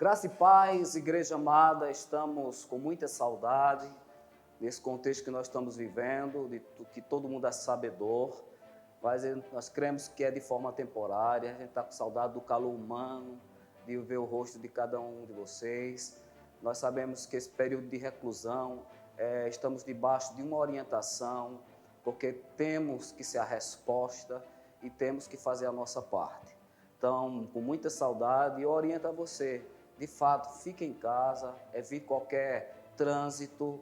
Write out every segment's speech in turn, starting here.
Graça e paz, igreja amada, estamos com muita saudade nesse contexto que nós estamos vivendo, do que todo mundo é sabedor, mas nós cremos que é de forma temporária. A gente está com saudade do calor humano, de ver o rosto de cada um de vocês. Nós sabemos que esse período de reclusão, estamos debaixo de uma orientação, porque temos que ser a resposta e temos que fazer a nossa parte. Então, com muita saudade, eu oriento a você, de fato, fique em casa, evite qualquer trânsito.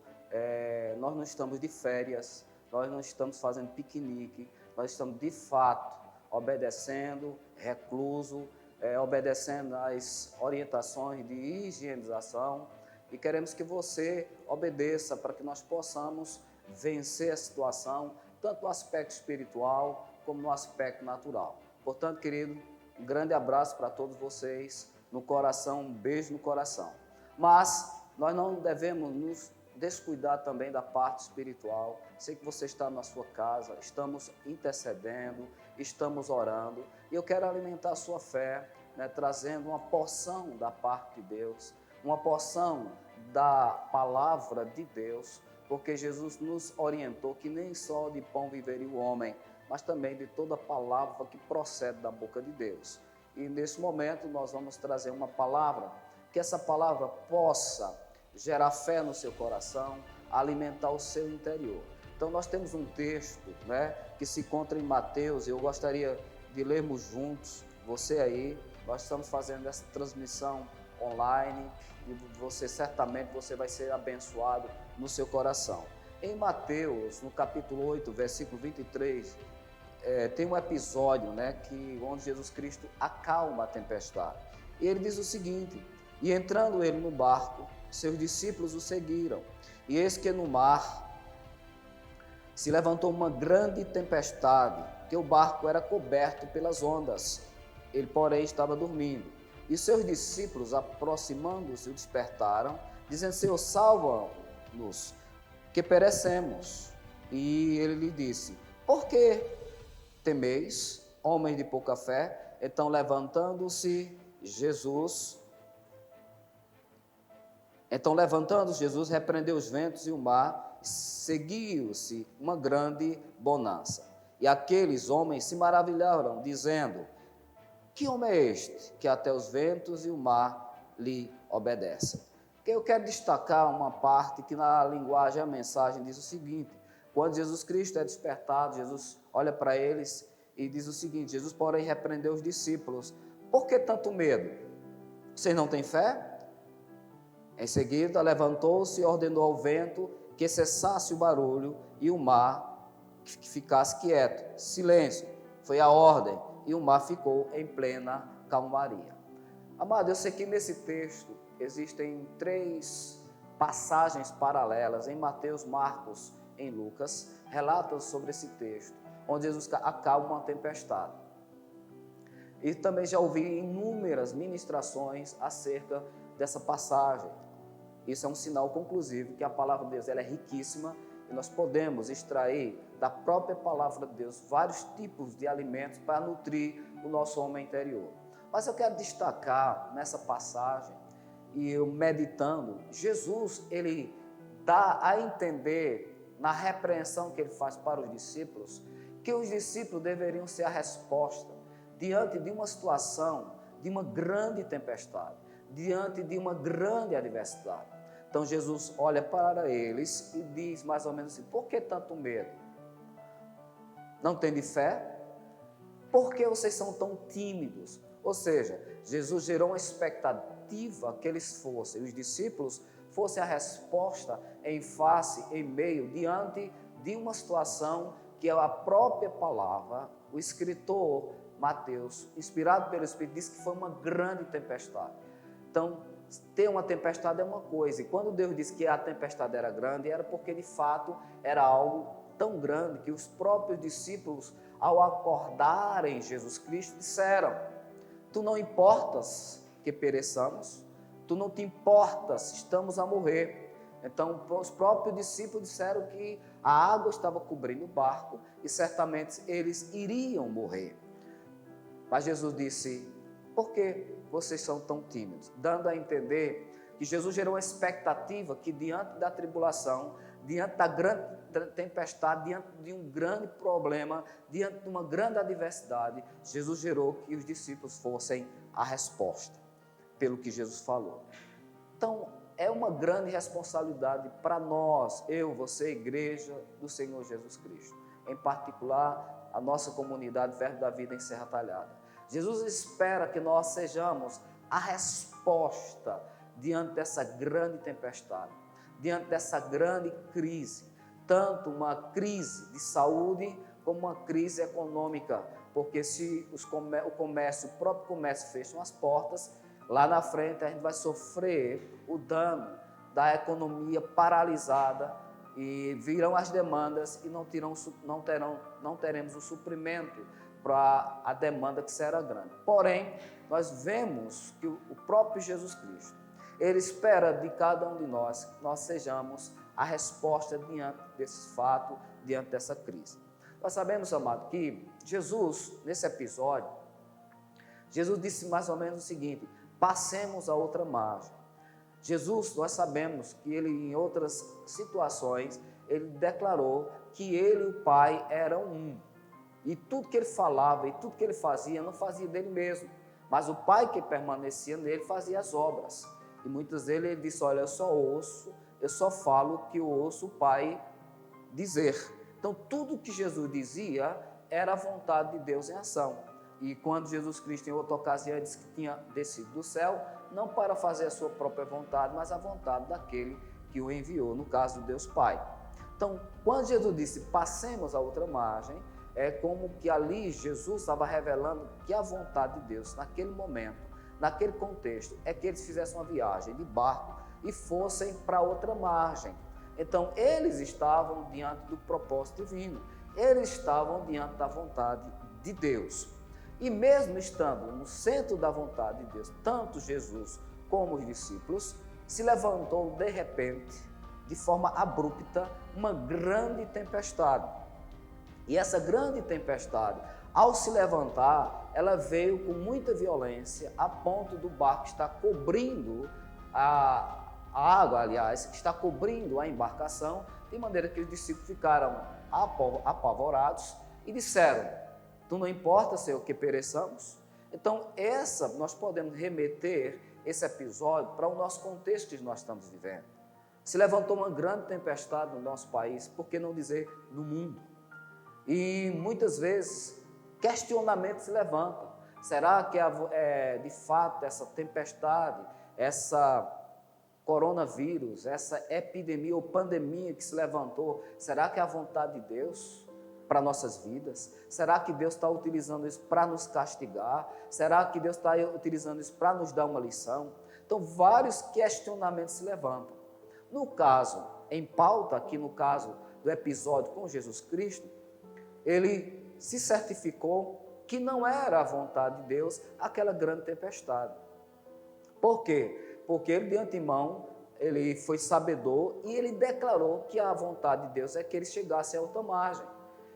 Nós não estamos de férias, nós não estamos fazendo piquenique, nós estamos, de fato, obedecendo, recluso, obedecendo às orientações de higienização, e queremos que você obedeça para que nós possamos vencer a situação, tanto no aspecto espiritual como no aspecto natural. Portanto, querido, um grande abraço para todos vocês, no coração, um beijo no coração. Mas nós não devemos nos descuidar também da parte espiritual. Sei que você está na sua casa, estamos intercedendo, estamos orando, e eu quero alimentar a sua fé, trazendo uma porção da parte de Deus, uma porção da palavra de Deus, porque Jesus nos orientou que nem só de pão viveria o homem, mas também de toda palavra que procede da boca de Deus. E nesse momento nós vamos trazer uma palavra, que essa palavra possa gerar fé no seu coração, alimentar o seu interior. Então nós temos um texto, que se encontra em Mateus, e eu gostaria de lermos juntos, você aí. Nós estamos fazendo essa transmissão online e certamente você vai ser abençoado no seu coração. Em Mateus, no capítulo 8, versículo 23, tem um episódio onde Jesus Cristo acalma a tempestade. E ele diz o seguinte: e entrando ele no barco, seus discípulos o seguiram. E eis que no mar se levantou uma grande tempestade, que o barco era coberto pelas ondas. Ele, porém, estava dormindo. E seus discípulos, aproximando-se, o despertaram, dizendo: Senhor, salva-nos, que perecemos. E ele lhe disse: por que temeis, homens de pouca fé? Então, levantando-se Jesus, repreendeu os ventos e o mar, seguiu-se uma grande bonança. E aqueles homens se maravilharam, dizendo: que homem é este, que até os ventos e o mar lhe obedecem? Eu quero destacar uma parte que na linguagem, a mensagem diz o seguinte: quando Jesus Cristo é despertado, Jesus olha para eles e diz o seguinte: Jesus, porém, repreendeu os discípulos: por que tanto medo? Vocês não têm fé? Em seguida, levantou-se e ordenou ao vento que cessasse o barulho e o mar que ficasse quieto. Silêncio, foi a ordem, e o mar ficou em plena calmaria. Amado, eu sei que nesse texto existem 3 passagens paralelas, em Mateus, Marcos, em Lucas, relatam sobre esse texto, onde Jesus acalma uma tempestade. E também já ouvi inúmeras ministrações acerca dessa passagem. Isso é um sinal conclusivo que a palavra de Deus ela é riquíssima, e nós podemos extrair da própria palavra de Deus vários tipos de alimentos para nutrir o nosso homem interior. Mas eu quero destacar nessa passagem, e eu meditando, Jesus, ele dá a entender, na repreensão que ele faz para os discípulos, que os discípulos deveriam ser a resposta diante de uma situação, de uma grande tempestade, diante de uma grande adversidade. Então Jesus olha para eles e diz mais ou menos assim: por que tanto medo? Não tem de fé? Por que vocês são tão tímidos? Ou seja, Jesus gerou uma expectativa que eles fossem, os discípulos fossem a resposta em face, em meio, diante de uma situação que a própria palavra, o escritor Mateus, inspirado pelo Espírito, disse que foi uma grande tempestade. Então, ter uma tempestade é uma coisa, e quando Deus disse que a tempestade era grande, era porque de fato era algo tão grande que os próprios discípulos, ao acordarem Jesus Cristo, disseram: tu não importas que pereçamos, tu não te importas, estamos a morrer. Então os próprios discípulos disseram que a água estava cobrindo o barco e certamente eles iriam morrer. Mas Jesus disse: por que vocês são tão tímidos? Dando a entender que Jesus gerou uma expectativa que diante da tribulação, diante da grande tempestade, diante de um grande problema, diante de uma grande adversidade, Jesus gerou que os discípulos fossem a resposta pelo que Jesus falou. Então, é uma grande responsabilidade para nós, eu, você, igreja do Senhor Jesus Cristo, em particular a nossa comunidade Verbo da Vida em Serra Talhada. Jesus espera que nós sejamos a resposta diante dessa grande tempestade, diante dessa grande crise, tanto uma crise de saúde como uma crise econômica, porque se o próprio comércio fecham as portas, lá na frente a gente vai sofrer o dano da economia paralisada e virão as demandas e não teremos o suprimento para a demanda que será grande. Porém, nós vemos que o próprio Jesus Cristo, Ele espera de cada um de nós que nós sejamos a resposta diante desse fato, diante dessa crise. Nós sabemos, amado, que Jesus, nesse episódio, Jesus disse mais ou menos o seguinte: passemos a outra margem. Jesus, nós sabemos que ele, em outras situações, ele declarou que ele e o Pai eram um. E tudo que ele falava e tudo que ele fazia, não fazia dele mesmo, mas o Pai que permanecia nele fazia as obras. E muitas vezes ele disse: olha, eu só ouço, eu só falo o que eu ouço o Pai dizer. Então, tudo que Jesus dizia era a vontade de Deus em ação. E quando Jesus Cristo, em outra ocasião, disse que tinha descido do céu, não para fazer a sua própria vontade, mas a vontade daquele que o enviou, no caso, Deus Pai. Então, quando Jesus disse, passemos a outra margem, é como que ali Jesus estava revelando que a vontade de Deus, naquele momento, naquele contexto, é que eles fizessem uma viagem de barco e fossem para outra margem. Então, eles estavam diante do propósito divino, eles estavam diante da vontade de Deus. E mesmo estando no centro da vontade de Deus, tanto Jesus como os discípulos, se levantou de repente, de forma abrupta, uma grande tempestade. E essa grande tempestade, ao se levantar, ela veio com muita violência, a ponto do barco estar cobrindo a água, aliás, está cobrindo a embarcação, de maneira que os discípulos ficaram apavorados e disseram: tu não importa, Senhor, que pereçamos? Então, nós podemos remeter esse episódio para o nosso contexto que nós estamos vivendo. Se levantou uma grande tempestade no nosso país, por que não dizer no mundo? E muitas vezes questionamentos se levantam. Será que de fato essa tempestade, essa coronavírus, essa epidemia ou pandemia que se levantou, será que é a vontade de Deus para nossas vidas? Será que Deus está utilizando isso para nos castigar? Será que Deus está utilizando isso para nos dar uma lição? Então, vários questionamentos se levantam. No caso, em pauta, aqui no caso do episódio com Jesus Cristo, ele se certificou que não era a vontade de Deus aquela grande tempestade. Por quê? Porque ele, de antemão, ele foi sabedor e ele declarou que a vontade de Deus é que ele chegasse a outra margem.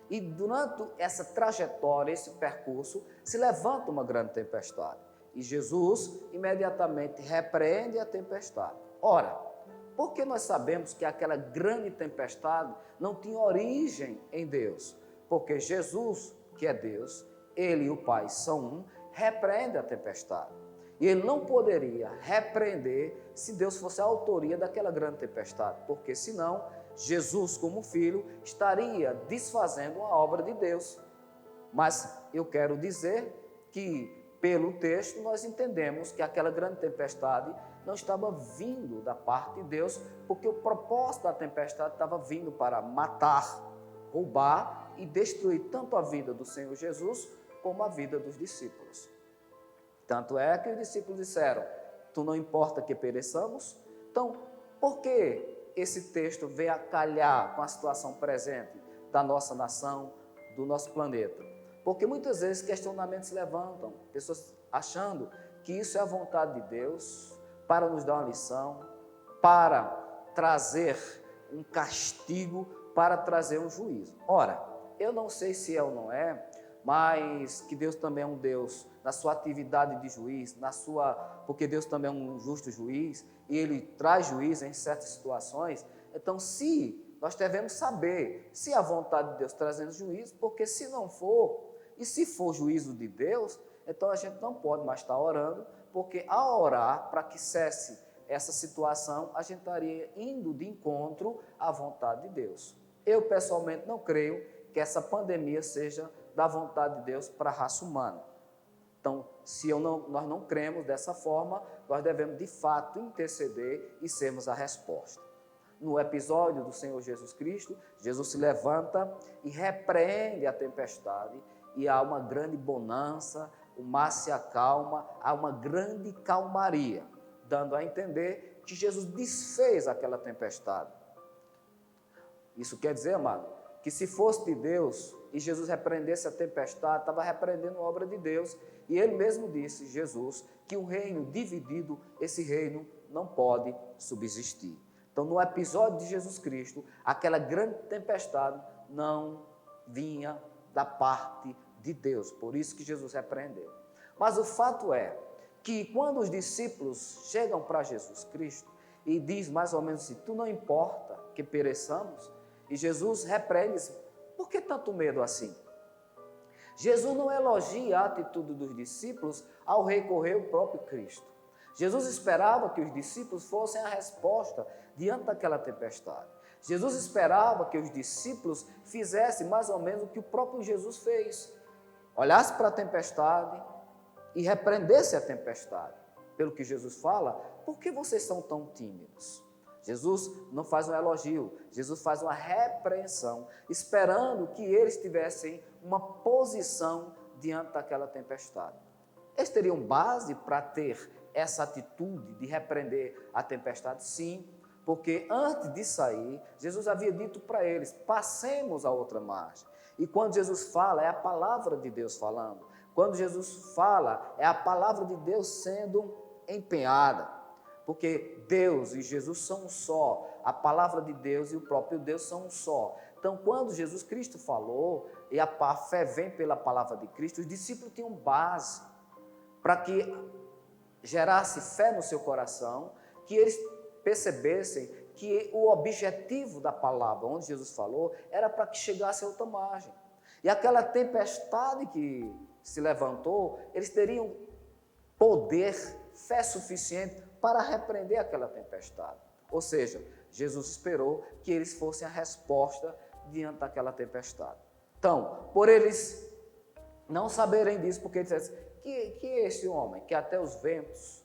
E durante essa trajetória, esse percurso, se levanta uma grande tempestade. E Jesus imediatamente repreende a tempestade. Ora, por que nós sabemos que aquela grande tempestade não tinha origem em Deus? Porque Jesus, que é Deus, Ele e o Pai são um, repreende a tempestade. E Ele não poderia repreender se Deus fosse a autoria daquela grande tempestade, porque senão Jesus, como filho, estaria desfazendo a obra de Deus. Mas eu quero dizer que, pelo texto, nós entendemos que aquela grande tempestade não estava vindo da parte de Deus, porque o propósito da tempestade estava vindo para matar, roubar e destruir tanto a vida do Senhor Jesus como a vida dos discípulos. Tanto é que os discípulos disseram: tu não importa que pereçamos? Então, por que esse texto vem a calhar com a situação presente da nossa nação, do nosso planeta? Porque muitas vezes questionamentos se levantam, pessoas achando que isso é a vontade de Deus para nos dar uma lição, para trazer um castigo, para trazer um juízo. Ora, eu não sei se é ou não é, mas que Deus também é um Deus na sua atividade de juiz, porque Deus também é um justo juiz e Ele traz juízo em certas situações. Então, nós devemos saber se a vontade de Deus trazendo juízo, porque se não for, e se for juízo de Deus, então a gente não pode mais estar orando, porque ao orar para que cesse essa situação, a gente estaria indo de encontro à vontade de Deus. Eu, pessoalmente, não creio que essa pandemia seja da vontade de Deus para a raça humana. Então, nós não cremos dessa forma, nós devemos, de fato, interceder e sermos a resposta. No episódio do Senhor Jesus Cristo, Jesus se levanta e repreende a tempestade, e há uma grande bonança, o mar se acalma, há uma grande calmaria, dando a entender que Jesus desfez aquela tempestade. Isso quer dizer, amado, que se fosse de Deus e Jesus repreendesse a tempestade, estava repreendendo a obra de Deus, e ele mesmo disse, Jesus, que um reino dividido, esse reino não pode subsistir. Então, no episódio de Jesus Cristo, aquela grande tempestade não vinha da parte de Deus, por isso que Jesus repreendeu. Mas o fato é que quando os discípulos chegam para Jesus Cristo e diz mais ou menos assim, tu não importa que pereçamos, e Jesus repreende, por que tanto medo assim? Jesus não elogia a atitude dos discípulos ao recorrer ao próprio Cristo. Jesus esperava que os discípulos fossem a resposta diante daquela tempestade. Jesus esperava que os discípulos fizessem mais ou menos o que o próprio Jesus fez. Olhasse para a tempestade e repreendesse a tempestade. Pelo que Jesus fala, por que vocês são tão tímidos? Jesus não faz um elogio, Jesus faz uma repreensão, esperando que eles tivessem uma posição diante daquela tempestade. Eles teriam base para ter essa atitude de repreender a tempestade? Sim, porque antes de sair, Jesus havia dito para eles, passemos a outra margem. E quando Jesus fala, é a palavra de Deus falando. Quando Jesus fala, é a palavra de Deus sendo empenhada. Porque Deus e Jesus são um só, a palavra de Deus e o próprio Deus são um só. Então, quando Jesus Cristo falou, e a fé vem pela palavra de Cristo, os discípulos tinham base para que gerasse fé no seu coração, que eles percebessem que o objetivo da palavra, onde Jesus falou, era para que chegasse a outra margem. E aquela tempestade que se levantou, eles teriam poder, fé suficiente para repreender aquela tempestade. Ou seja, Jesus esperou que eles fossem a resposta diante daquela tempestade. Então, por eles não saberem disso, porque eles disseram, que é esse homem que até os ventos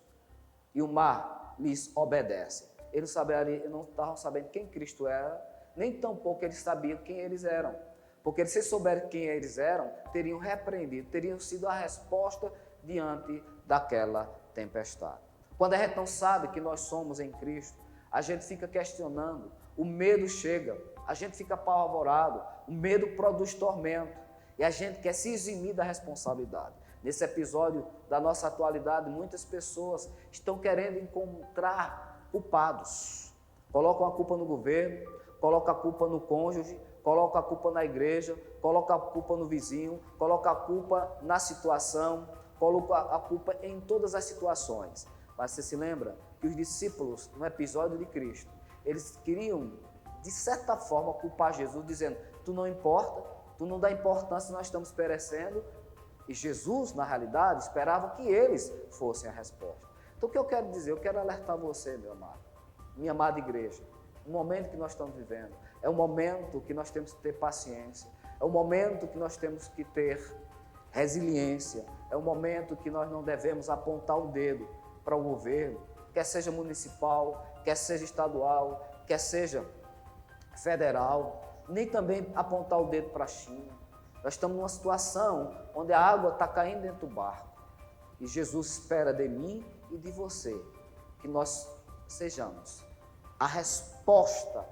e o mar lhes obedecem? Eles não estavam sabendo quem Cristo era, nem tampouco eles sabiam quem eles eram. Porque se souberem quem eles eram, teriam repreendido, teriam sido a resposta diante daquela tempestade. Quando a gente não sabe que nós somos em Cristo, a gente fica questionando, o medo chega, a gente fica apavorado, o medo produz tormento e a gente quer se eximir da responsabilidade. Nesse episódio da nossa atualidade, muitas pessoas estão querendo encontrar culpados. Colocam a culpa no governo, colocam a culpa no cônjuge, colocam a culpa na igreja, colocam a culpa no vizinho, colocam a culpa na situação, colocam a culpa em todas as situações. Mas você se lembra que os discípulos, no episódio de Cristo, eles queriam, de certa forma, culpar Jesus, dizendo, tu não importa, tu não dá importância, nós estamos perecendo. E Jesus, na realidade, esperava que eles fossem a resposta. Então, o que eu quero dizer? Eu quero alertar você, meu amado, minha amada igreja, o momento que nós estamos vivendo, é um momento que nós temos que ter paciência, é um momento que nós temos que ter resiliência, é um momento que nós não devemos apontar o dedo para o governo, quer seja municipal, quer seja estadual, quer seja federal, nem também apontar o dedo para a China. Nós estamos numa situação onde a água está caindo dentro do barco. E Jesus espera de mim e de você que nós sejamos a resposta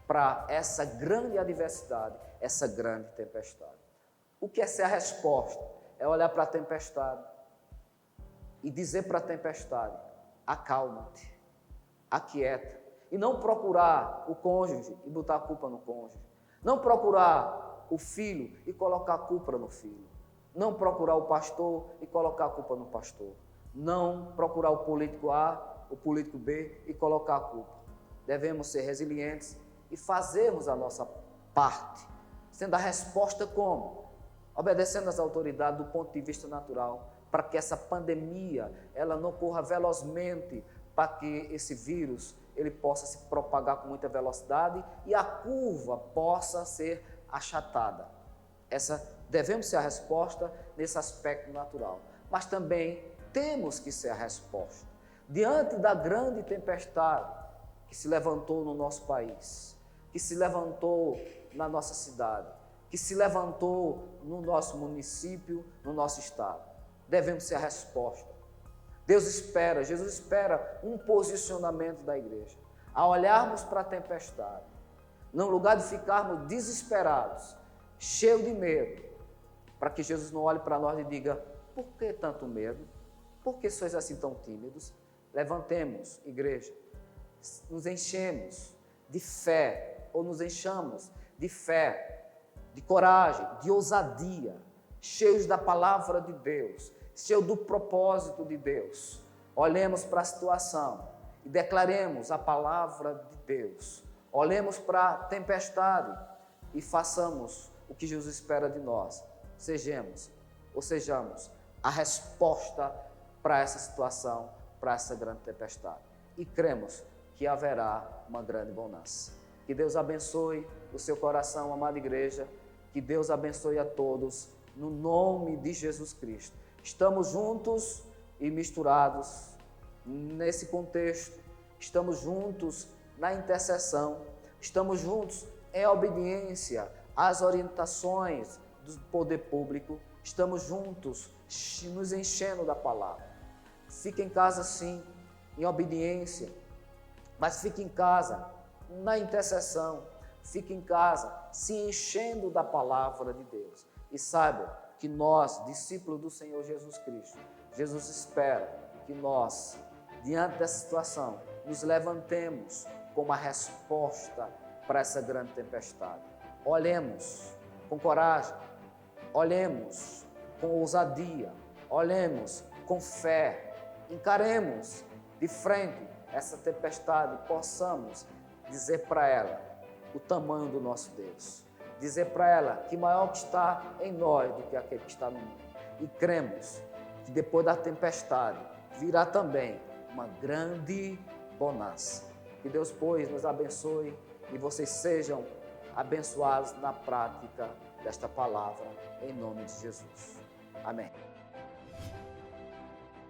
para essa grande adversidade, essa grande tempestade. O que é ser a resposta? É olhar para a tempestade e dizer para a tempestade, acalma-te, aquieta. E não procurar o cônjuge e botar a culpa no cônjuge. Não procurar o filho e colocar a culpa no filho. Não procurar o pastor e colocar a culpa no pastor. Não procurar o político A, o político B e colocar a culpa. Devemos ser resilientes e fazermos a nossa parte, sendo a resposta como? Obedecendo às autoridades do ponto de vista natural, para que essa pandemia ela não corra velozmente, para que esse vírus ele possa se propagar com muita velocidade e a curva possa ser achatada. Devemos ser a resposta nesse aspecto natural, mas também temos que ser a resposta diante da grande tempestade que se levantou no nosso país, que se levantou na nossa cidade, que se levantou no nosso município, no nosso estado. Devemos ser a resposta. Jesus espera um posicionamento da igreja, a olharmos para a tempestade, no lugar de ficarmos desesperados, cheios de medo, para que Jesus não olhe para nós e diga: por que tanto medo? Por que sois assim tão tímidos? Levantemos, igreja, nos enchemos de fé, ou nos enchamos de fé, de coragem, de ousadia, cheios da palavra de Deus, cheios do propósito de Deus. Olhemos para a situação e declaremos a palavra de Deus. Olhemos para a tempestade e façamos o que Jesus espera de nós. Sejamos a resposta para essa situação, para essa grande tempestade. E cremos que haverá uma grande bonança. Que Deus abençoe o seu coração, amada igreja. Que Deus abençoe a todos, no nome de Jesus Cristo. Estamos juntos e misturados nesse contexto. Estamos juntos na intercessão. Estamos juntos em obediência às orientações do poder público. Estamos juntos nos enchendo da palavra. Fique em casa sim, em obediência, mas fique em casa na intercessão. Fique em casa se enchendo da palavra de Deus. E saiba que nós, discípulos do Senhor Jesus Cristo, Jesus espera que nós, diante dessa situação, nos levantemos como a resposta para essa grande tempestade. Olhemos com coragem, olhemos com ousadia, olhemos com fé, encaremos de frente essa tempestade, possamos dizer para ela o tamanho do nosso Deus, dizer para ela que maior que está em nós do que aquele que está no mundo. E cremos que depois da tempestade virá também uma grande bonança. Que Deus, pois, nos abençoe e vocês sejam abençoados na prática desta palavra, em nome de Jesus. Amém.